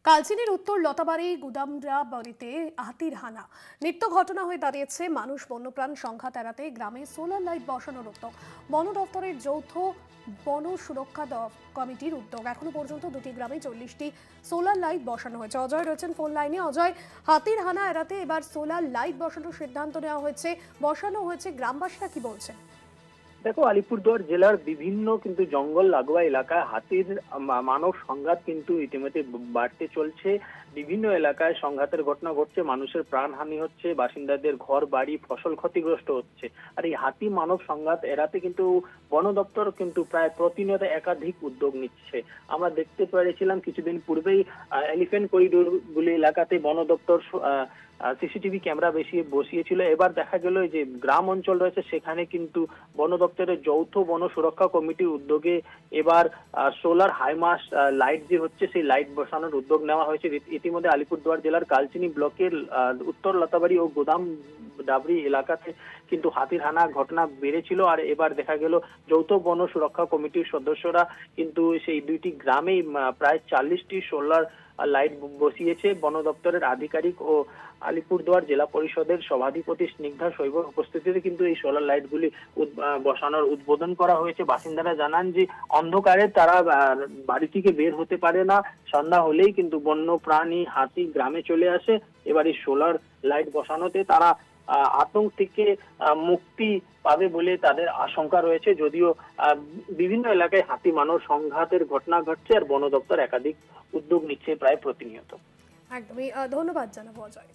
কালচিনির উত্তর লতাবাড়ি গুদামরা বাড়িতে হাতির হানা নিত্য ঘটনা হয়ে দাঁড়িয়েছে। মানুষ বন্যপ্রাণ সংঘাত এড়াতে গ্রামে সোলার লাইট বসানোর উদ্যোগ। বন দপ্তরের যৌথ বন সুরক্ষা কমিটির উদ্যোগ। এখনো পর্যন্ত দুটি গ্রামে 40টি সোলার লাইট বসানো হয়েছে। অজয় রয়েছেন ফোন লাইনে। অজয়, হাতির হানা এড়াতে এবার সোলার লাইট বসানোর সিদ্ধান্ত নেওয়া হয়েছে, বসানো হয়েছে, গ্রামবাসীরা কি বলছেন? দেখো, আলিপুরদুয়ার জেলার বিভিন্ন কিন্তু জঙ্গল লাগোয়া এলাকায় হাতির মানব সংঘাত কিন্তু ইতিমধ্যে বাড়তে চলছে। বিভিন্ন এলাকায় সংঘাতের ঘটনা ঘটছে, মানুষের প্রাণহানি হচ্ছে, বাসিন্দাদের ঘর বাড়ি ফসল ক্ষতিগ্রস্ত হচ্ছে। আর এই হাতি মানব সংঘাত এড়াতে কিন্তু বন দপ্তর কিন্তু প্রায় প্রতিনিয়ত একাধিক উদ্যোগ নিচ্ছে। আমরা দেখতে পেরেছিলাম কিছুদিন পূর্বেই এলিফ্যান্ট করিডোর গুলি এলাকাতে বন দপ্তর সিসিটিভি ক্যামেরা বসিয়েছিল। এবার দেখা গেল যে গ্রাম অঞ্চল রয়েছে সেখানে কিন্তু বন দপ্তরের যৌথ বন সুরক্ষা কমিটির উদ্যোগে এবার সোলার হাইমাস লাইট যে হচ্ছে সেই লাইট বসানোর উদ্যোগ নেওয়া হয়েছে। ইতিমধ্যে আলিপুরদুয়ার জেলার কালচিনি ব্লকের উত্তর লতাবাড়ি ও গোদাম ডাবরি এলাকাতে কিন্তু হাতির হানা ঘটনা বেড়েছিল। আর এবার দেখা গেল যৌথ বন সুরক্ষা কমিটির সদস্যরা কিন্তু সেই দুইটি গ্রামেই প্রায় 40টি সোলার লাইট বসিয়েছে। বন দপ্তরের আধিকারিক ও আলিপুরদুয়ার জেলা পরিষদের সভাধিপতি স্নিগ্ধা শৈবর উপস্থিতিতে কিন্তু এই সোলার লাইটগুলি বসানোর উদ্বোধন করা হয়েছে। বাসিন্দারা জানান যে অন্ধকারে তারা বাড়ি থেকে বের হতে পারে না, সন্ধ্যা হলেই কিন্তু বন্য প্রাণী হাতি গ্রামে চলে আসে। এবার এই সোলার লাইট বসানোতে তারা আতঙ্ক থেকে মুক্তি পাবে বলে তাদের আশঙ্কা রয়েছে। যদিও বিভিন্ন এলাকায় হাতি মানব সংঘাতের ঘটনা ঘটছে আর বন দপ্তর একাধিক উদ্যোগ নিচ্ছে প্রায় প্রতিনিয়ত। একদমই ধন্যবাদ জানাবো অজয়।